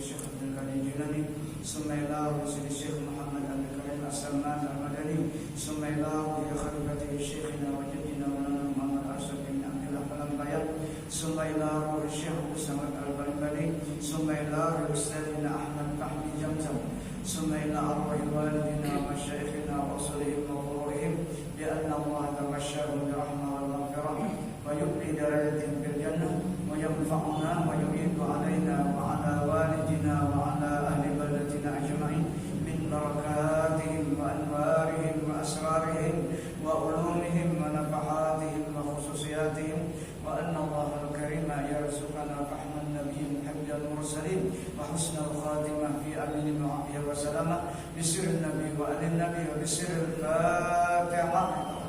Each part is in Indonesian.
Syekh Abdul Qadir Jilani, summa ila rusul Syekh Muhammad Al-Karim As-Salman Al-Madani, summa ila khalifati Syekhina wa jaddina Maulana Muhammad Arsyad bin Abdullah Al-Bayat, summa ila rusul Syekh Abdul Samad Al-Balbani, summa ila Ustadzina Ahmad Fahmi Jamzam, summa ila arwahi walidina wa masyayikhina wa usulihim wa furu'ihim bi anna Allah tabasyshahum bi rahmah wal maghfirah wa yu'li darajatihim fil jannah wa yanfa'una wa yu'iddu alaina wa ala walidina wa ala ahli baldatina ajma'in min barakatihim wa anwarihim wa asrarihim wa ulumihim wa nafahatihim wa khususiyatihim wa anna Allah al-karima yarzuqana fahman nabiyyin habdal mursalin wa husnal khatimah fi amin wa afiyah wa salamah bisirrin nabi wa alin nabi wa bisirril fatihah.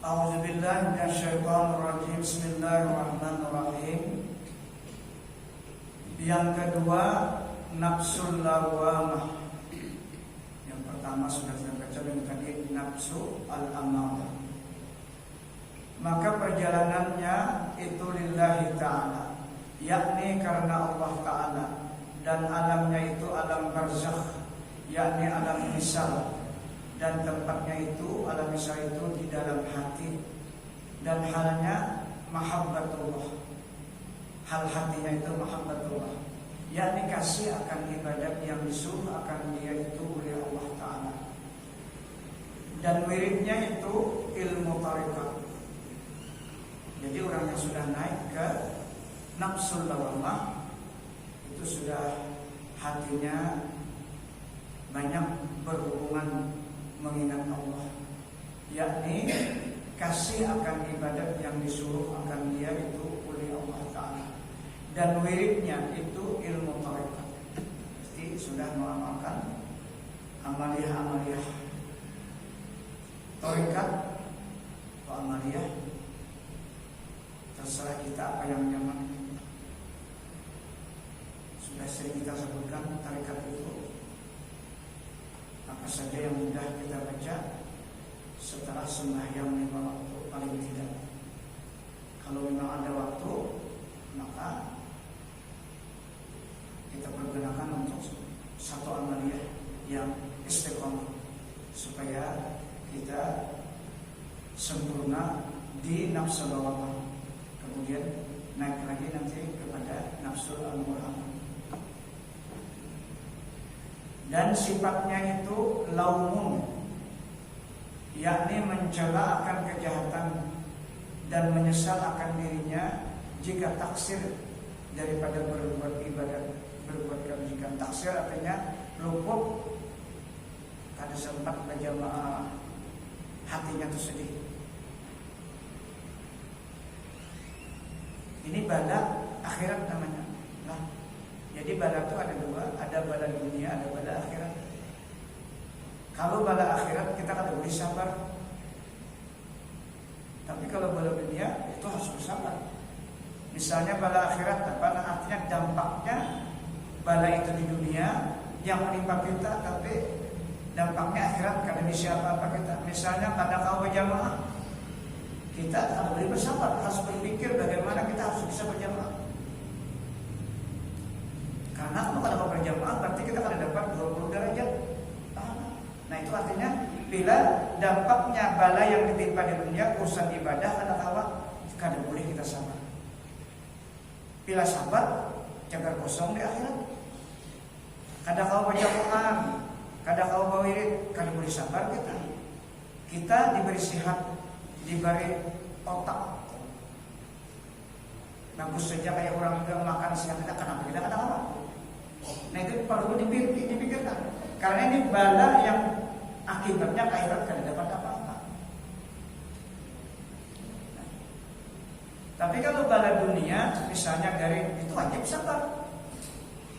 A'udzubillahi minasyaitonirrajim. Bismillahirrahmanirrahim. Yang kedua, nafsul lawamah. Yang pertama sudah kita baca, yang tadi nafsu al-amarah. Maka perjalanannya itu lillahi ta'ala, yakni karena Allah ta'ala, dan alamnya itu alam barzakh, yakni alam hisab. Dan tempatnya itu alam misal itu di dalam hati, dan halnya mahabbatullah. Hal hatinya itu mahabbatullah, yakni kasih akan ibadat yang disuruh akan dia itu oleh Allah Ta'ala. Dan wiridnya itu ilmu tariqah. Jadi orang yang sudah naik ke nafsul lawamah itu sudah hatinya banyak berhubungan mengingat Allah, yakni kasih akan ibadat yang disuruh akan dia itu oleh Allah Ta'ala. Dan wiridnya itu ilmu tariqat, pasti sudah mengamalkan amaliyah-amaliyah tariqat atau amaliyah, terserah kita apa yang nyaman. Sudah sering kita sebutkan tariqat itu apa saja yang mudah kita baca setelah sembahyang 5 waktu paling tidak. Kalau memang ada waktu, maka kita pergunakan untuk satu amaliyah yang istiqomah supaya kita sempurna di nafsu lawamah, kemudian naik lagi nanti kepada nafsu al-murhamah. Dan sifatnya itu laumun, yakni mencela akan kejahatan dan menyesal akan dirinya jika taksir daripada berbuat ibadat, berbuat kebajikan. Taksir artinya luput, kada sempat berjamaah, hatinya itu sedih. Ini bala akhirat namanya. Jadi bala itu ada dua, ada bala dunia, ada bala akhirat. Kalau bala akhirat kita kan boleh sabar, tapi kalau bala dunia itu harus bersabar. Misalnya bala akhirat apa? Artinya dampaknya bala itu di dunia yang menimpa kita, tapi dampaknya akhirat karena bisa apa kita. Misalnya pada kau berjamaah, kita harus boleh bersabar, harus berpikir bagaimana kita harus bisa berjamaah. Karena kalau berjamaah berarti kita akan dapat 20 derajat. Nah itu artinya bila dampaknya bala yang ditimpa di dunia urusan ibadah kada boleh kita sabar. Bila sabar jangan kosong di akhirat. Kada kau berjamaah, kada kau bawirid, kada boleh sabar kita. Kita diberi sihat, diberi otak. Bagus saja kayak orang yang makan siang kita kenapa kita kada apa? Nah itu perlu dipikirkan. Karena ini bala yang akibatnya akhirat kan dapat apa-apa. Nah, tapi kalau bala dunia, misalnya garing itu wajib sabar.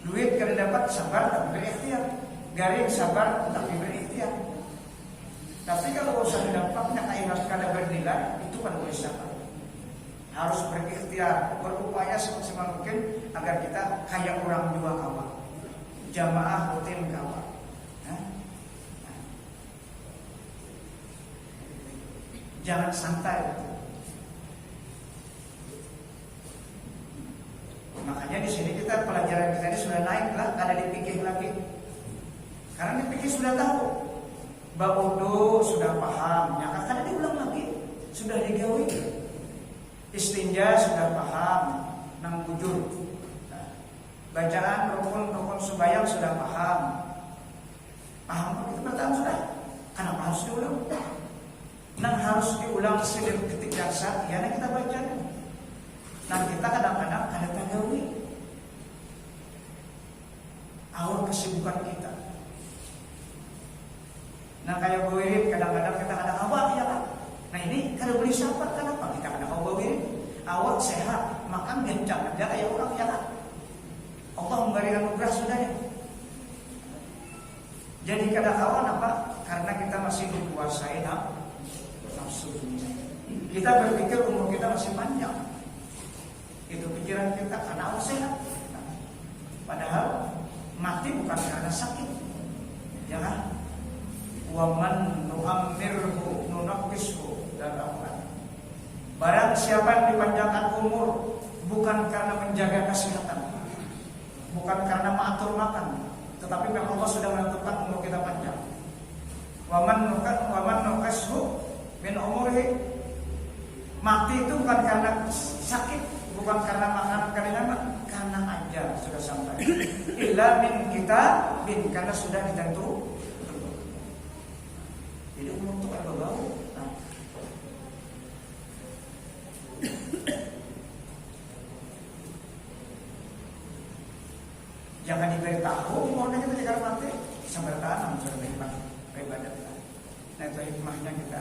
Duit kan dapat sabar tapi berikhtiar. Garing sabar tapi berikhtiar. Tapi kalau usaha dampaknya akhirat kada bernilai, itu kan boleh sabar. harus berikhtiar, berupaya semaksimal mungkin agar kita kayak orang dua kawan, jamaah rutin kawan. Jangan santai. Makanya di sini kita pelajaran kita ini sudah naik lah, kada dipikir lagi. Karena dipikir sudah tahu, baudo sudah paham, ya kada diulang lagi, sudah digawi. Istinja sudah paham, nang bujur. Bacaan rukun sembahyang sudah paham. Paham itu pertama sudah. Kenapa harus diulang? Nang harus diulang sedikit ketik dasar, ya kita baca. Nah kita kadang-kadang ada tagawi. Awal kesibukan kita. Nah kayak wirid kadang-kadang kita kadang awak ya kan. Nah ini kada boleh sabar, kenapa? Kita kada kau wirid. Awak sehat, makan gencang aja kayak orang ya kan. Allah memberi anugerah sudah ya. Jadi kadang kawan apa? Karena kita masih dikuasai nafsu. Kita berpikir umur kita masih panjang. Itu pikiran kita karena Allah sehat. Padahal mati bukan karena sakit, ya kan? Waman nu'ammirhu nunaqqishu dalam barang siapa yang dipanjangkan umur bukan karena menjaga kesehatan, bukan karena mengatur makan, tetapi memang Allah sudah menentukan umur kita panjang. Waman nuqashu min umurihi, mati itu bukan karena sakit, bukan karena makanan karena ajal sudah sampai. Illa min kita karena sudah ditentu. Jadi umur itu ada bau. Jangan diberitahu umurnya kita jika mati sampai bertahan sudah beribadah. Nah itu hikmahnya kita.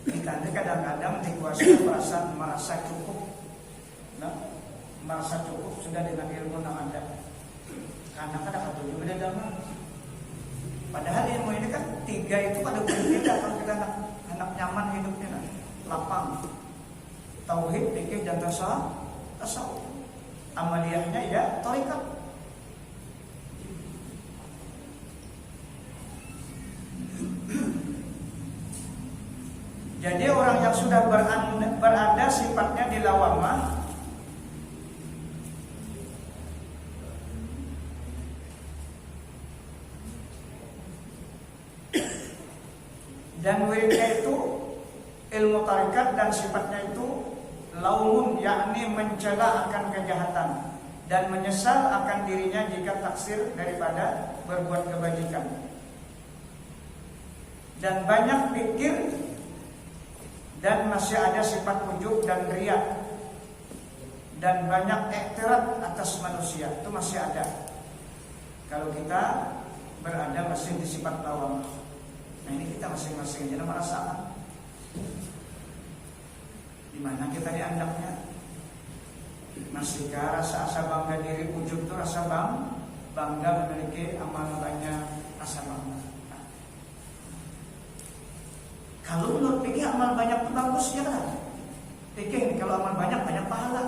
Kita ini kadang-kadang dikuasai perasaan merasa cukup. Nah, merasa cukup sudah dengan ilmu yang ada. Karena kadang tujuh beda dalam. Padahal ilmu ini kan tiga itu pada berbeda kalau kita anak nyaman hidupnya, lapang. Tauhid, fikih dan tasawuf. Amaliyahnya ya tarekat. Jadi orang yang sudah berada sifatnya di lawamah, dan wiridnya itu ilmu tarekat dan sifatnya itu laumun, yakni mencela akan kejahatan dan menyesal akan dirinya jika taksir daripada berbuat kebajikan, dan banyak pikir dan masih ada sifat ujub dan riya, dan banyak iktiraf atas manusia, itu masih ada. Kalau kita berada masih di sifat lawamah. Nah ini kita masing-masing jadi merasakan di mana kita diandaknya. Masihkah rasa bangga diri, ujub itu rasa bangga memiliki amal banyak, rasa bangga. Nah, kalau menurut fikih amal banyak itu bagus ya kan? Fikih kalau amal banyak pahala.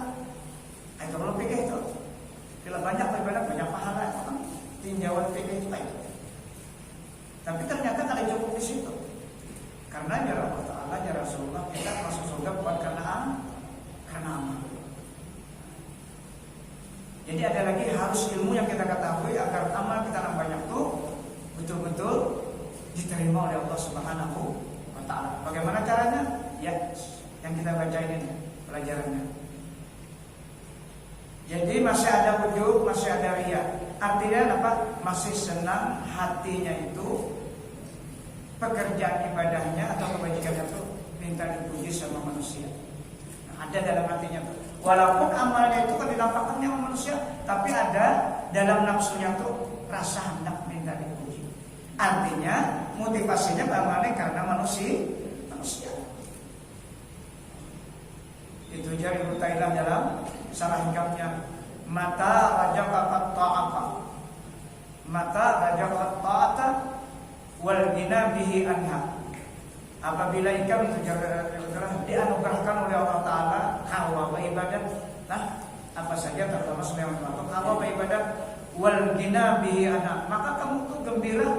Itu kalau fikih itu bila banyak pahala itu kan tinjauan fikih itu baik. Tapi ternyata kalau cukup di situ. Karena ya Allah Ta'ala, ya Rasulullah, kita masuk surga bukan karena amal. Jadi ada lagi harus ilmu yang kita ketahui agar amal kita yang banyak itu betul-betul diterima oleh Allah Subhanahu wa Ta'ala. Bagaimana caranya? Ya, yang kita baca ini pelajarannya. Jadi masih ada ujub, masih ada riya. Artinya apa? Masih senang hatinya itu pekerjaan ibadahnya atau kebajikannya itu minta dipuji sama manusia. Nah, ada dalam hatinya tuh. Walaupun amalnya itu kan dinampakkannya sama manusia, tapi ada dalam nafsunya tuh rasa hendak minta dipuji. Artinya motivasinya amalnya karena manusia. Itu jari Ibnu Taimiyah dalam salah hikamnya, mata rajaqat ta'ata wal ghina bihi anha. Apabila engkau dianugerahkan oleh Allah Ta'ala hawa ibadat, nah apa saja terutama semua hawa ibadat wal ghina bihi anha, maka kamu tuh gembira.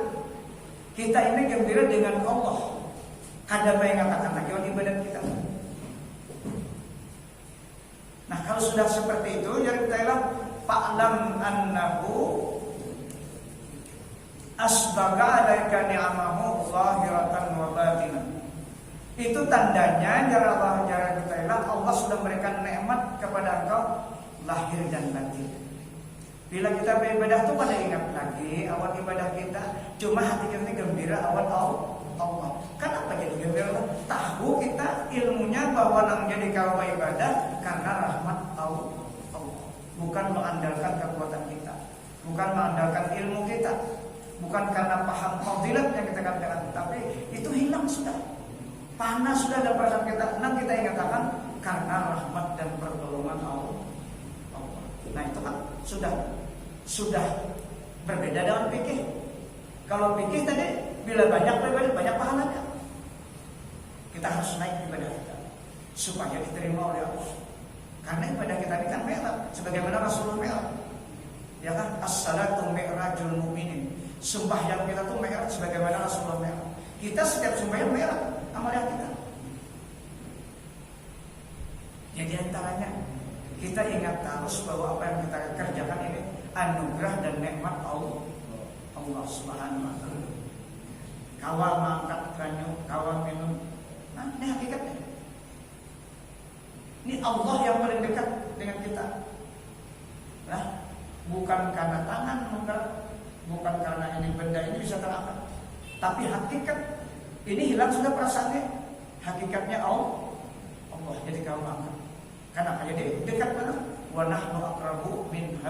Kita ini gembira dengan Allah. Ada apa yang katakan lagi ibadat kita. Nah kalau sudah seperti itu, jadi kita fa'lam annahu asbaga alaika ni'amahu zahiratan wa batinah. Itu tandanya jarak kita Allah sudah memberikan nikmat kepada engkau lahir dan batin. Bila kita beribadah tuh pada ingat lagi awal ibadah kita, cuma hati kita gembira awal Allah. Kenapa jadi gembira? Tahu kita ilmunya bahwa yang jadi kawal ibadah karena rahmat Allah. Bukan mengandalkan kekuatan kita, bukan mengandalkan ilmu kita, bukan karena paham fadilat yang kita katakan, tapi itu hilang sudah. Panas sudah ada perasaan kita. Nah kita ingatkan karena rahmat dan pertolongan Allah. Nah itu kan sudah berbeda dengan fikih. Kalau fikih tadi bila banyak beribadah banyak pahalanya. Kita harus naik ibadah kita supaya diterima oleh Allah. Karena ibadah kita ini kan mi'raj, sebagaimana Rasulullah mi'raj. Ya kan, as-salatu mi'rajul mu'minin. Sembahyang kita tuh mi'raj sebagaimana Rasulullah mi'raj. Kita setiap sembahyang mi'raj amalan kita. Jadi antaranya kita ingat terus bahwa apa yang kita kerjakan ini anugerah dan nikmat Allah Subhanahu wa taala. Kawal mangkat kanyu, kawal minum. Nah, ini hakikatnya. Ini Allah yang paling dekat dengan kita. Nah, bukan karena tangan menggerak, bukan karena ini benda ini bisa terangkat, tapi hakikat ini hilang sudah perasaannya. Hakikatnya Allah jadi kau angkat. Kenapa jadi dekat mana? Wa nahnu aqrabu min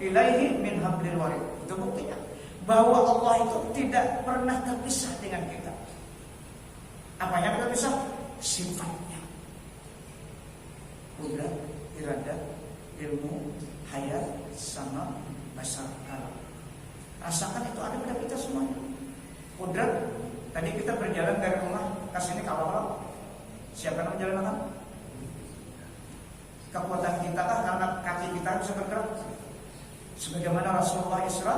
ilaihi min hablil warid. Itu buktinya bahwa Allah itu tidak pernah terpisah dengan kita. Apa yang kita bisa? Sifatnya. Qudrat, iradah, ilmu, hayat, sama basar alam. Rasakan itu ada pada kita semuanya. Qudrat, tadi kita berjalan dari rumah ke sini kalau siapa yang menjalankan? Kekuatan kita kah karena kaki kita bisa bergerak? Sebagaimana Rasulullah Isra,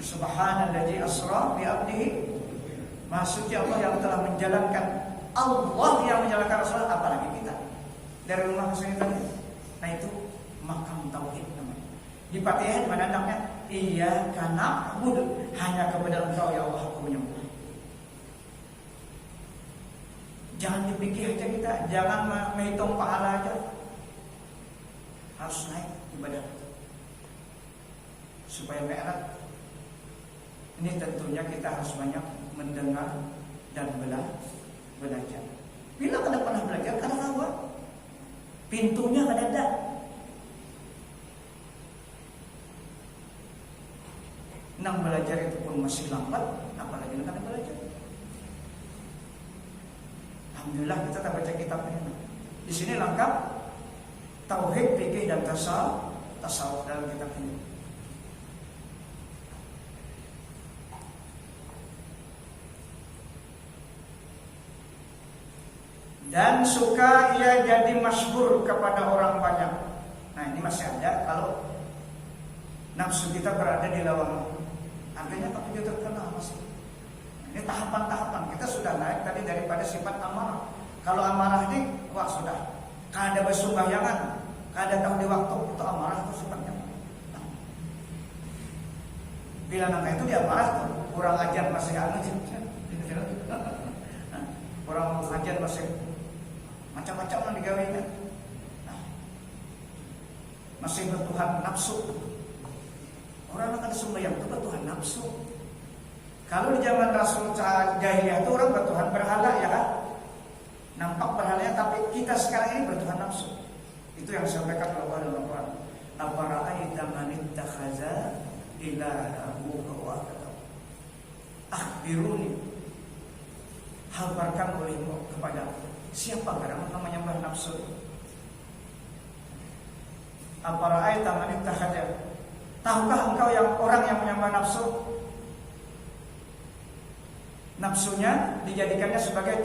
Subhanalladzi asra bi 'abdihi. Maksudnya Allah yang telah menjalankan, Allah yang menjalankan Rasulullah, apalagi kita dari rumah ke sini tadi. Nah itu makam tauhid namanya. Di Fatihah di mana namanya? Iyyaka na'budu, hanya kepada Engkau ya Allah aku menyembah. Jangan dipikir aja kita, jangan menghitung pahala aja. Harus naik ibadah supaya mi'raj. Ini tentunya kita harus banyak mendengar dan belajar. Bila kada pernah belajar, kada tahu. Pintunya kada ada. Nang belajar itu pun masih lambat, apalagi kada belajar. Alhamdulillah kita tak baca kitabnya. Di sini lengkap tauhid, fikih dan tasawuf dalam kitab ini. Dan suka ia jadi masyhur kepada orang banyak. Nah ini masih ada kalau nafsu kita berada di lawan. Artinya tapi dia terkenal masih. Ini tahapan-tahapan. Kita sudah naik tadi daripada sifat amarah. Kalau amarah ini, wah sudah. Kada bersumbayangan, kada tahu di waktu, itu amarah itu sifatnya. Nah, bila namanya itu dia amarah tuh, kurang ajar masih anu. Kurang ajar masih macam-macam yang digawainya. Nah, masih bertuhan nafsu. Orang akan sembahyang itu bertuhan nafsu. Kalau di zaman Rasul jahiliyah itu orang bertuhan berhala ya kan? Nampak berhalanya, tapi kita sekarang ini bertuhan nafsu. Itu yang disampaikan Allah dalam Al-Quran. Afara'aita man ittakhaza ilahahu hawahu. Akhbiruni, habarkan olehmu kepada siapa orang yang menyembah nafsu. Afara'aita man ittakhaza. Tahukah engkau yang orang yang menyembah nafsu? Nafsunya dijadikannya sebagai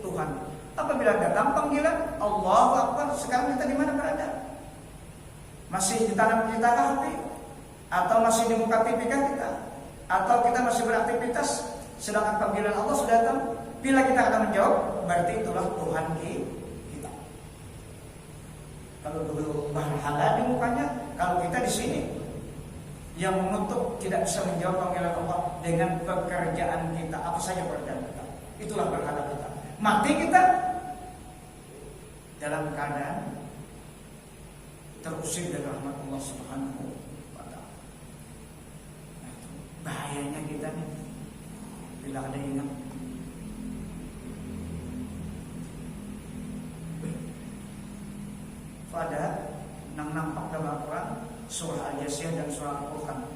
Tuhan. Apabila datang panggilan Allahu Akbar, sekarang kita di mana berada? Masih di tanah kita hati? Atau masih di muka TV kita? Atau kita masih beraktivitas sedangkan panggilan Allah sudah datang? Bila kita akan menjawab, berarti itulah Tuhan kita. Kalau dulu berhala di mukanya, kalau kita di sini yang menutup tidak bisa menjawab panggilan Allah dengan pekerjaan kita, apa saja pekerjaan kita, itulah berhala kita. Mati kita dalam keadaan terusir dari rahmat Allah Subhanahu wa Ta'ala. Nah, itu bahayanya kita nih bila ada ingat. Pada nang nampak dalam Al-Quran surah Al-Jasiyah dan surah Al-Quran.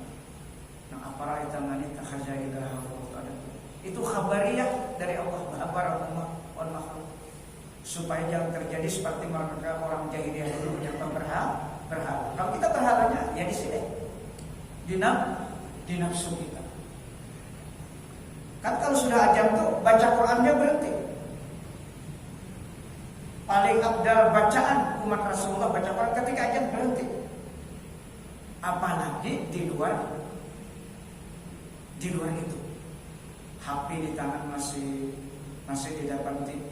Nah, apara itamani takhazailah al-Quran. Itu khabariyah dari Allah kepada umat wal makhluk, supaya jangan terjadi seperti mereka orang jahiliyah dulu yang berhala. Kalau kita berhalanya ya di sini, di nafsu kita. Kan kalau sudah azan tuh baca Qurannya berhenti. Paling abdal bacaan umat Rasulullah baca Quran ketika azan berhenti. Apalagi di luar itu. HP di tangan masih di depan TV,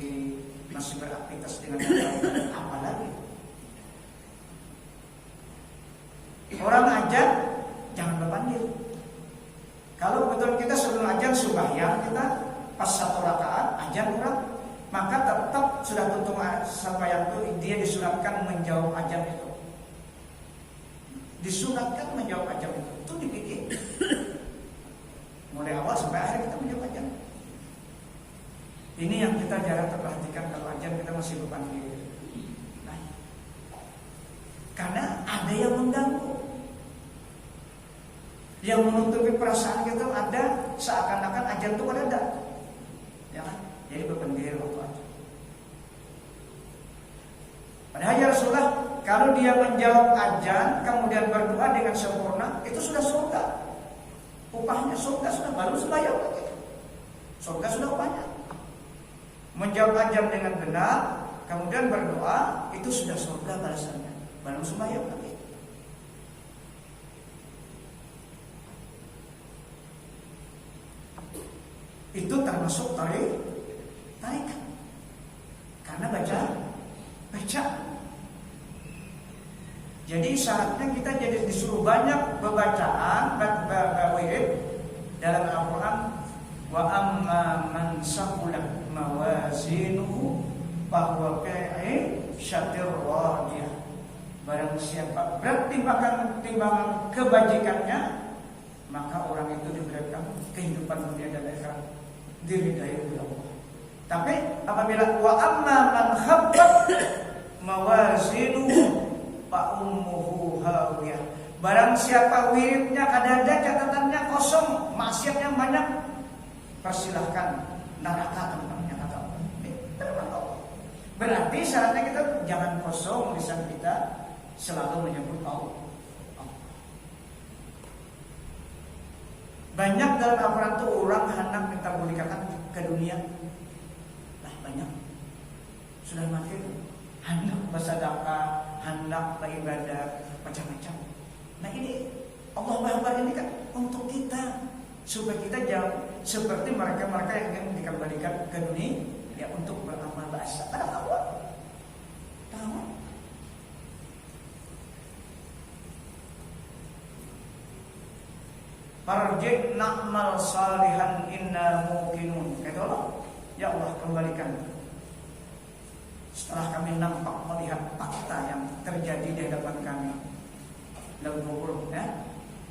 masih beraktivitas dengan apalagi. Orang azan jangan berpanggil. Kalau betul kita sebelum azan sembahyang kita pas 1 rakaat azan orang, maka tetap sudah tuntung sembahyang itu dia disunatkan menjawab azan itu. Disunatkan menjawab azan itu dipikir. Mulai awal sampai akhir kita menjawab azan. Ini yang kita jarang terperhatikan kalau azan kita masih berpanggil. Nah, karena ada yang mengganggu, yang menutupi perasaan kita, ada seakan-akan azan itu ada, ya kan? Jadi berpendirian waktu azan. Padahal ya Rasulullah, kalau dia menjawab azan kemudian berdoa dengan sempurna, itu sudah surga. Upahnya surga sudah, baru sembahyang lagi. Surga sudah upahnya. Menjawab azan dengan benar, kemudian berdoa, itu sudah surga balasannya, baru sembahyang lagi. Itu termasuk tarikan. Karena baca. Jadi syaratnya kita jadi disuruh banyak bacaan, wirid dalam Al-Quran. Wa amma man saqulat mawazinuhu fahuwa fi syatir radiyah. Barang siapa berat timbangan kebajikannya, maka orang itu diberikan kehidupan dunia dan akhirat, diridai oleh Allah. Tapi apabila wa amma man khaffat mawazinuhu fa ummuhu hawiyah, barang siapa wiridnya ada catatannya kosong, maksiatnya banyak, persilahkan neraka tempatnya kata Allah. Berarti syaratnya kita jangan kosong lisan kita, selalu menyebut Allah. Banyak dalam Al-Quran itu orang hendak minta bolehkan ke dunia. Lah banyak. Sudah makin hendak bersedekah, hendak beribadah, macam-macam. Nah ini Allah Akbar ini kan untuk kita, supaya kita jauh seperti mereka-mereka yang ingin dikembalikan ke dunia, ya untuk beramal bahasa. Ada tahu? Farji' na'mal salihan inna muqinun. Kata Allah, ya Allah kembalikan. Setelah kami nampak melihat fakta yang terjadi di hadapan kami, lalu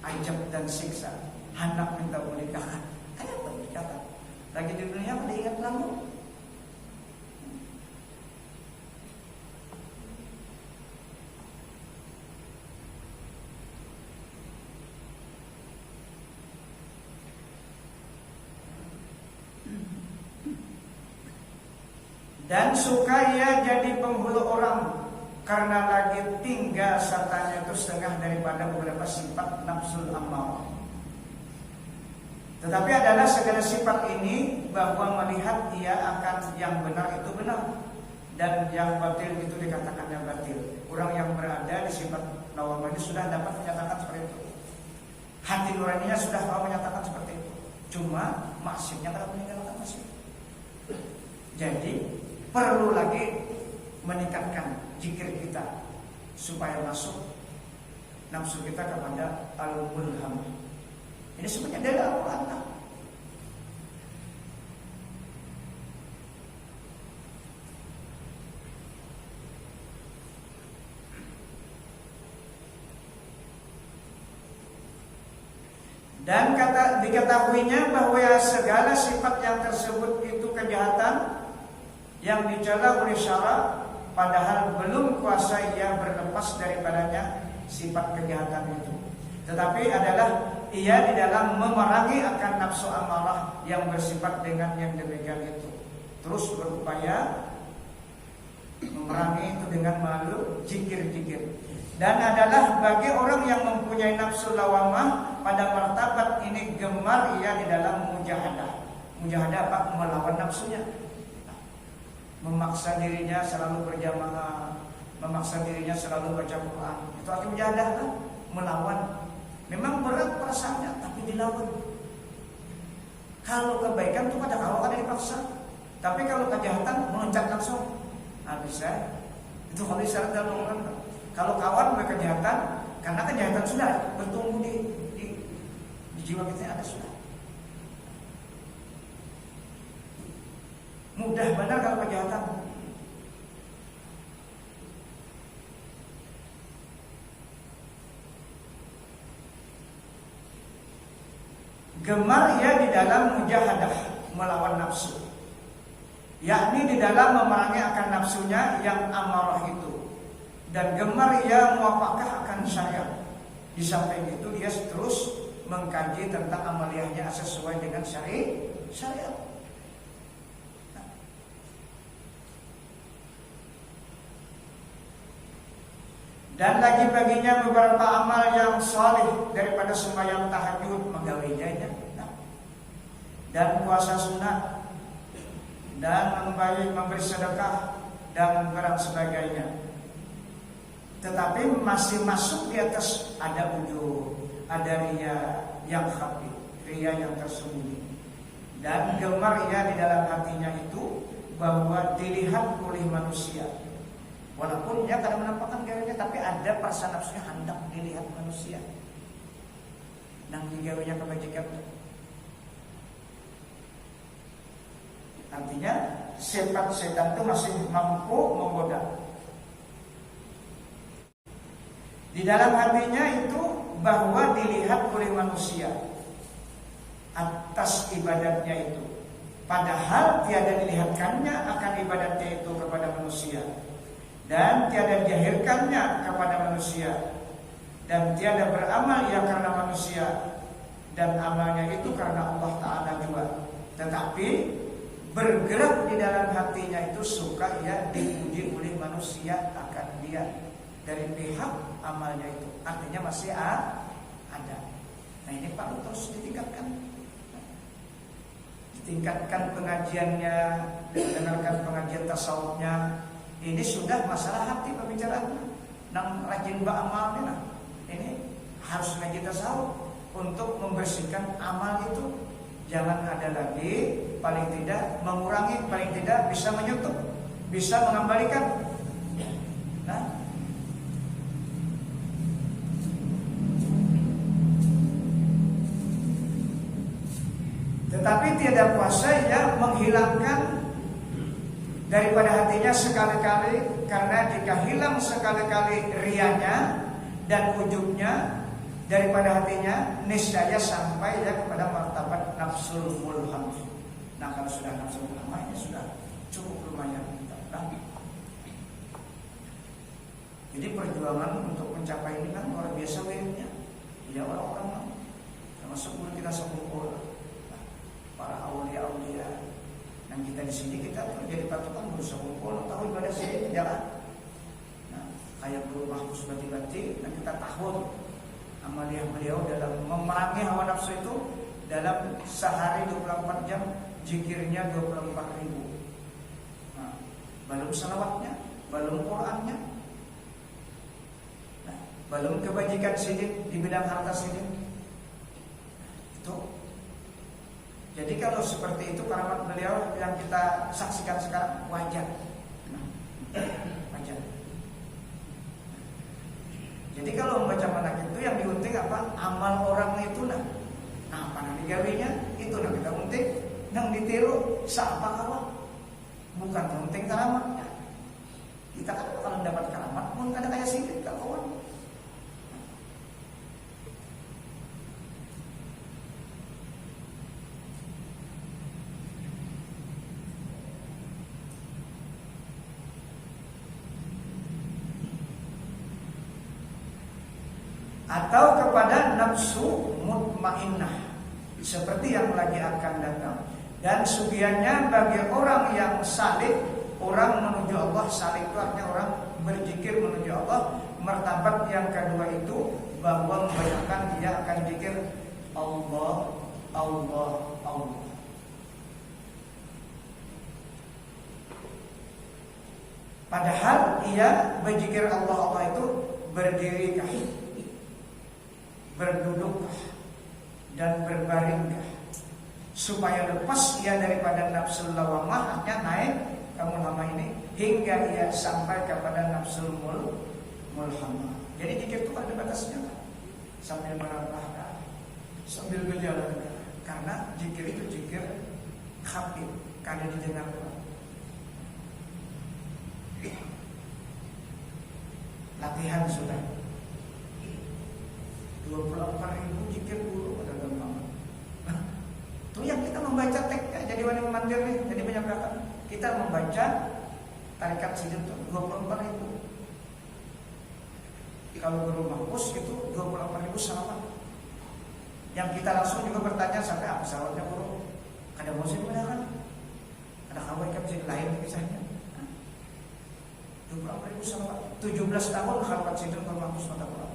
ajab dan siksa, hendak minta bolehkan. Ada apa berkata? Lagi di dunia pada ingat lalu. Dan suka ia jadi penghulu orang, karena lagi tinggal sertanya itu setengah daripada beberapa sifat nafsul ammarah. Tetapi adalah segala sifat ini bahwa melihat ia akan yang benar itu benar dan yang batil itu dikatakan yang batil. Orang yang berada di sifat lawamah ini sudah dapat menyatakan seperti itu. Hati nuraninya sudah mau menyatakan seperti itu. Cuma maksudnya kalau meninggalkan maksud. Jadi perlu lagi meningkatkan zikir kita supaya masuk nafsu kita kepada al-mulham. Ini sebenarnya dari Al-Quran. Dan diketahuinya bahwa segala sifat yang tersebut itu kejahatan yang dicela oleh syara, padahal belum kuasa ia berlepas daripadanya sifat kejahatan itu. Tetapi adalah ia di dalam memerangi akan nafsu amarah yang bersifat dengan yang demikian itu. Terus berupaya memerangi itu dengan malu zikir-zikir. Dan adalah bagi orang yang mempunyai nafsu lawamah pada martabat ini gemar ia di dalam mujahadah. Mujahadah apa? Melawan nafsunya. Memaksa dirinya selalu berjamaah, memaksa dirinya selalu baca Quran. Itu arti mujahadah kan? Melawan. Memang berat perasaannya, tapi dilawan. Kalau kebaikan itu kadang awal kadang dipaksa. Tapi kalau kejahatan meloncat langsung. Nah bisa. Itu kalau isyarat dalam Quran. Kalau kawan mereka kejahatan, karena kejahatan sudah bertumbuh di jiwa kita ada sudah. Mudah benar kalau kejahatan. Gemar ia di dalam mujahadah melawan nafsu, yakni di dalam memerangi akan nafsunya yang amarah itu. Dan gemar ia muwafaqah akan syariat. Di samping itu dia terus mengkaji tentang amaliyahnya sesuai dengan syariat. Dan lagi baginya beberapa amal yang saleh daripada sembahyang tahajud menggawainya, dan puasa sunat, dan memberi sedekah dan barang sebagainya. Tetapi masih masuk di atas ada ujub, ada riya yang khafi, riya yang tersembunyi. Dan gemar ia di dalam hatinya itu bahwa dilihat oleh manusia. Walaupun dia kadang menampakkan gayanya, tapi ada perasaan nafsunya hendak dilihat manusia. Nang digawainya kebajikan. Artinya sifat setan itu masih mampu menggoda. Di dalam hatinya itu bahwa dilihat oleh manusia atas ibadatnya itu. Padahal tiada dilihatkannya akan ibadatnya itu kepada manusia, dan tiada dihirkannya kepada manusia, dan tiada beramal ia karena manusia, dan amalnya itu karena Allah Ta'ala juga. Tetapi bergerak di dalam hatinya itu suka ia dipuji oleh manusia akan dia dari pihak amalnya itu. Artinya masih ada. Nah ini perlu terus ditingkatkan. Ditingkatkan pengajiannya, dengarkan pengajian tasawufnya. Ini sudah masalah hati pembicaraannya. Nang rajin beramalnya. Ini harus ngaji tasawuf untuk membersihkan amal itu. Jangan ada lagi, paling tidak mengurangi, paling tidak bisa menyentuh, bisa mengembalikan. Nah, tetapi tiada kuasa yang menghilangkan daripada hatinya sekali-kali, karena jika hilang sekali-kali rianya dan ujubnya daripada hatinya, niscaya sampai ya kepada martabat nafsul mulham. Nah kalau sudah nafsul mulham ini sudah cukup lumayan. Jadi perjuangan untuk mencapai ini kan luar biasa wehnya. Ya orang-orang termasuk guru kita sekumpul, para aulia-aulia. Dan kita di sini kita jadi patokan berusaha kumpul, tahu ibadah sini jalan. Nah, kayak guru Mahfuz Bati-Bati, dan kita tahu amaliyah beliau dalam memerangi hawa nafsu itu dalam sehari 24 jam zikirnya 24.000. Nah, belum salawatnya, belum Qur'annya, nah, belum kebajikan sidin di bidang harta sidin. Itu. Jadi kalau seperti itu karamat beliau yang kita saksikan sekarang wajar. Wajar. Jadi kalau membaca manakib itu yang diunting apa? Amal orang itu nah. Nah, apa nanti gawinya? Itu yang kita unting, yang ditiru siapa kawan? Bukan unting karamatnya. Kita kan kalau dapat karamat pun ada kayak sedikit kawan. Atau kepada nafsu mutmainnah seperti yang lagi akan datang. Dan sugiannya bagi orang yang salih, orang menuju Allah. Salih itu artinya orang berzikir menuju Allah. Martabat yang kedua itu bahwa membayangkan dia akan zikir Allah, Allah, Allah. Padahal ia berzikir Allah, Allah itu berdiri kah, berdudukkah, dan berbaringkah, supaya lepas ia daripada nafsul lawamah, artinya naik kamu lama ini hingga ia sampai kepada nafsul mulhamah. Jadi zikir itu ada batasnya kan? Sambil melangkah, sambil berjalan, karena zikir itu zikir khafif, kada didengar. Latihan sudah 24.000 zikir dulu pada gampang. Itu yang kita membaca teksnya jadi wali mandiri nih, jadi banyak berapa? Kita membaca tarikat sidin itu 24.000. Kalau guru mahpus itu 24.000 salawat. Yang kita langsung juga bertanya sampai apa salawatnya guru? Ada musim kan? Ada kawan yang lain kisahnya. 24.000 salawat. 17 tahun khalwat sidin guru mahpus mata Quran.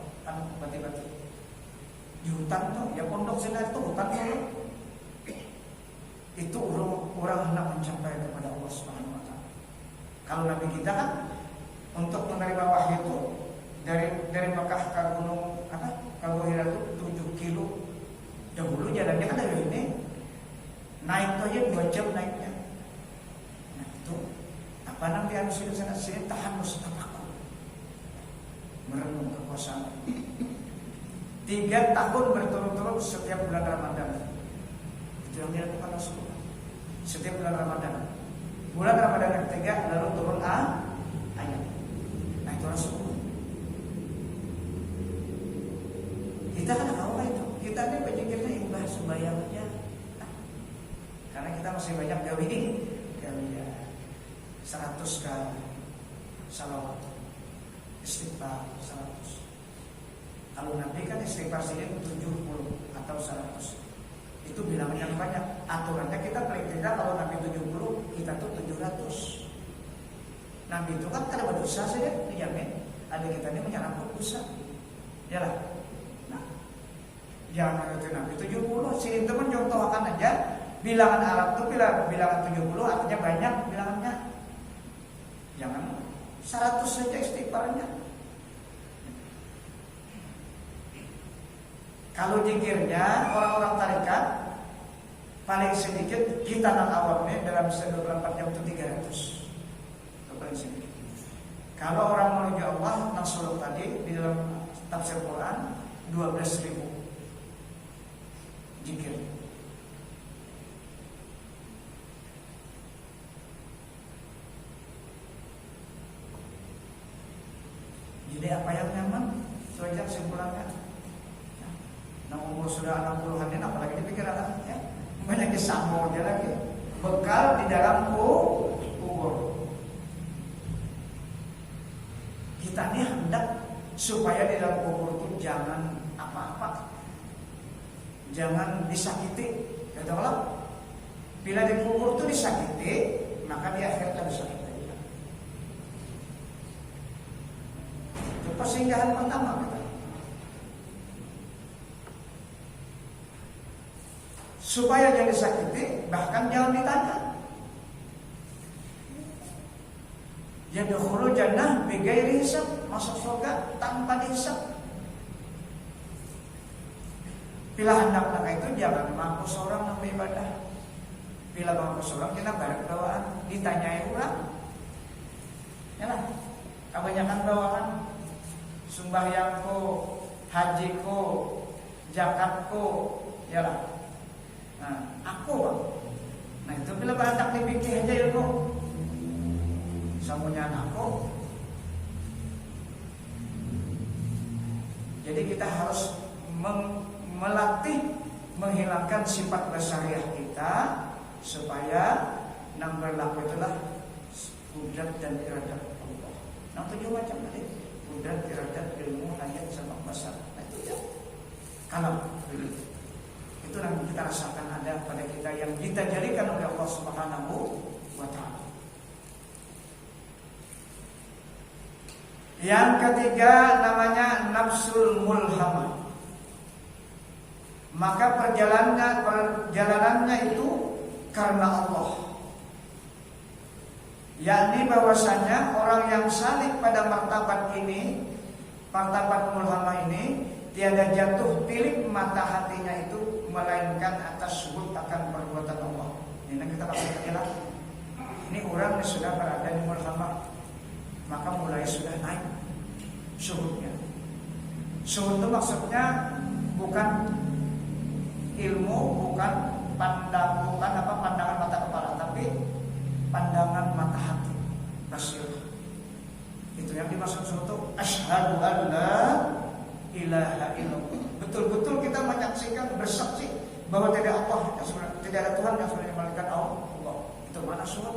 Bati-bati. Di hutan tuh, ya pondok sini itu hutan tuh. Itu orang hendak mencapai kepada Allah Subhanahu wa taala. Kalau Nabi kita kan untuk menerima wahyu itu dari Mekah ke gunung apa? Ke Hira itu 7 kilo. Dahulu jalannya kan dari ini. Naik tuh aja 2 jam naiknya. Nah, itu apa nanti harus di sana sini tahan mustaqim. Merenung kekuasaan. 3 tahun berturut-turut setiap bulan Ramadan. Itu yang dilakukan Rasulullah. Setiap bulan Ramadan. Bulan Ramadan yang ketiga lalu turun ayat. Nah itu Rasulullah. Kita kan tahu itu. Kita ini berzikirnya imbah sembahyangnya. Nah, karena kita masih banyak gawe ini. Gawe 100 kali salawat. Istighfar 100. Kalau Nabi kan istighfar sini 70 atau 100. Itu bilangan yang banyak. Aturannya kita paling tidak kalau Nabi 70, kita tuh 700. Nabi itu kan kada berdosa saja, dijamin. Ada kita ini menyerangkan dosa. Yalah. Nah, jangan itu Nabi 70. Sini teman contohkan aja. Bilangan Arab itu bilangan 70 artinya banyak bilangannya. Jangan 100 saja istighfarnya. Kalau zikirnya orang-orang tarikat paling sedikit kita dan awamnya dalam 24 jam itu 300. Itu paling sedikit. Kalau orang menuju Allah Nasul tadi di dalam tafsir Quran 12.000 zikir. Jadi apa yang nyaman? Itu aja kesimpulannya. Nah, umur sudah 60-an ini apalagi dipikir anak ya. Banyak disambung dia lagi. Bekal di dalam kubur. Kita ini hendak supaya di dalam kubur itu jangan apa-apa. Jangan disakiti. Kata Allah, bila di kubur itu disakiti, maka di akhirat akan disakiti. Itu persinggahan pertama kita. supaya jangan disakiti, bahkan jangan ditanya. Yadkhulul jannah bighairi hisab, masuk surga tanpa dihisab. Bila hendak itu jangan mampus orang yang beribadah. Bila mampus orang kita bareng bawaan, ditanyai orang. Yalah, kebanyakan bawaan sembahyangku, hajiku, zakatku, yalah. Nah, aku bang. Nah itu bila hendak dipikir aja ilmu. Samunya aku. Jadi kita harus melatih menghilangkan sifat bersariah kita supaya yang berlaku itulah kudrat dan iradat Allah. Nah 7 macam tadi, kudrat, iradat, ilmu, hayat, sama basar. Nah itu ya. Kalau itu yang kita rasakan ada pada kita yang kita jadikan oleh Allah Subhanahu wa Ta'ala. Yang ketiga namanya nafsul mulhamah. Maka perjalanannya itu karena Allah. Yakni bahwasanya orang yang salik pada martabat ini, martabat mulhamah ini, tiada jatuh pilih mata hatinya itu melainkan atas syuhud akan perbuatan Allah. Ini kita pakai jelas. Ini orang yang sudah berada di mulhamah, maka mulai sudah naik syuhudnya. Syuhud itu maksudnya bukan ilmu, bukan pandangan mata kepala, tapi pandangan mata hati, basirah. Itu yang dimaksud syuhud itu asyhadu an la ilaha illallah. Betul-betul kita menyaksikan, bersaksi bahwa tidak ada Tuhan yang sudah dimalikan Allah. Itu mana syuhud?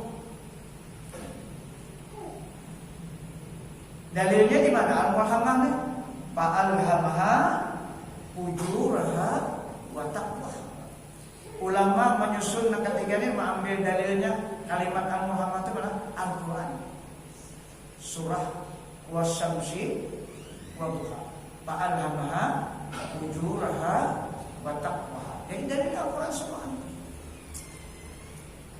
Dalilnya di mana? Al-Muhammadiyah nih. Fa'alhamaha ujuraha wa taqwa. Ulama menyusun yang ketiga ini mengambil dalilnya kalimat Al-Muhammad itu mana? Al-Quran. Surah Wasyamsi wa duha. Fa'alhamaha ujuraha wa taqwa. Jadi dari Al-Quran semua.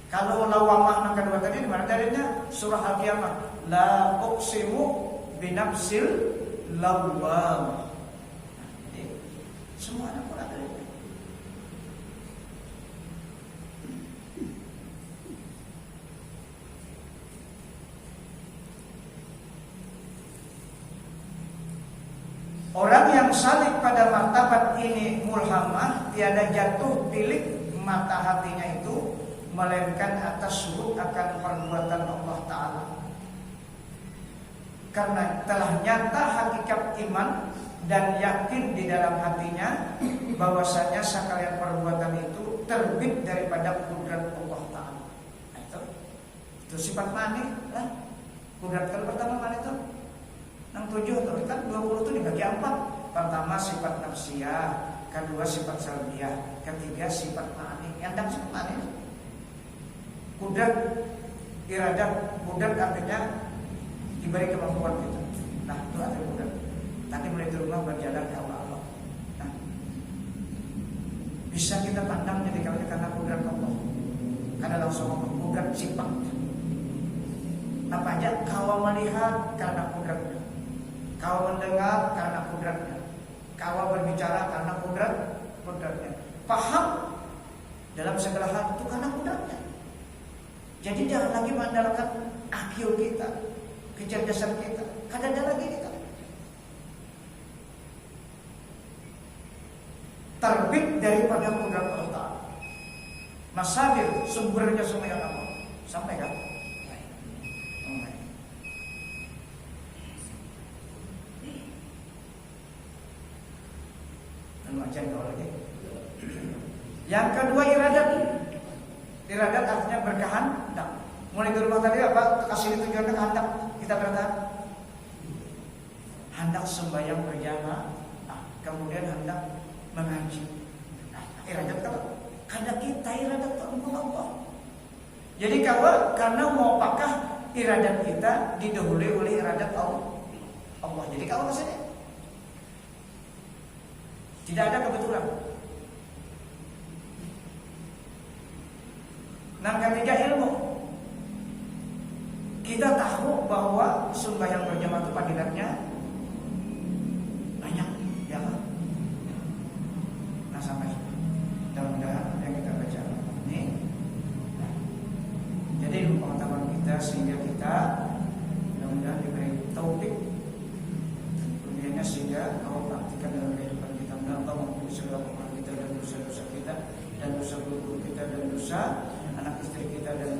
Kalau lawamah yang kedua tadi di mana dalilnya? Surah Al-Qiyamah. La uqsimu binafsil lawwamah. Jadi semua Al-Quran dalilnya. Orang yang salik pada martabat ini mulhamah, tiada jatuh pilih mata hatinya itu melainkan atas syuhud akan perbuatan Allah Ta'ala. Karena telah nyata hakikat iman dan yakin di dalam hatinya bahwasanya sekalian perbuatan itu terbit daripada kudrat Allah Ta'ala. Itu sifat mana? Kudrat kalau pertama mana itu? Yang 7 atau kan 20 itu dibagi 4. Pertama sifat nafsiyah, kedua sifat salbiyah, ketiga sifat ma'ani. Yang sifat ma'ani kudrat, iradat. Kudrat artinya diberi kemampuan kita. Nah itu artinya kudrat. Tadi mulai di rumah berjalan ke Allah. Nah, bisa kita pandang jadi karena kudrat Allah. Karena langsung kudrat sifat. Apa aja kau melihat karena kudratnya, kau mendengar karena kudratnya, kau berbicara karena kudratnya, paham dalam segala hal itu karena kudratnya. Jadi jangan lagi mengandalkan akil kita, kecerdasan kita, kadang ada lagi kita. Terbit daripada kudrat Allah. Masadir sumbernya semua yang Allah. Sampai kan? Yang kedua iradat. Iradat artinya berkehendak. Mulai dari rumah tadi apa? Kasih tujuan kehendak. Kita berkehendak. Hendak sembahyang berjamaah, kemudian hendak mengaji. Iradat apa? Karena kita iradat Allah. Jadi kalau karena mau apakah iradat kita didahului oleh iradat Allah. Jadi kalau maksudnya tidak ada kebetulan. Nah, ketiga ilmu. Kita tahu bahwa sembahyang berjamaah itu fadilatnya banyak, ya kan? Nah, sampai mudah-mudahan yang kita baca ini jadi ilmu pengetahuan kita, sehingga kita mudah-mudahan diberi taufik kemudiannya, sehingga Allah praktikkan dalam kehidupan kita. Allah mengampuni segala kesalahan kita dan dosa-dosa kita dan dosa guru kita dan dosa anak istri kita dan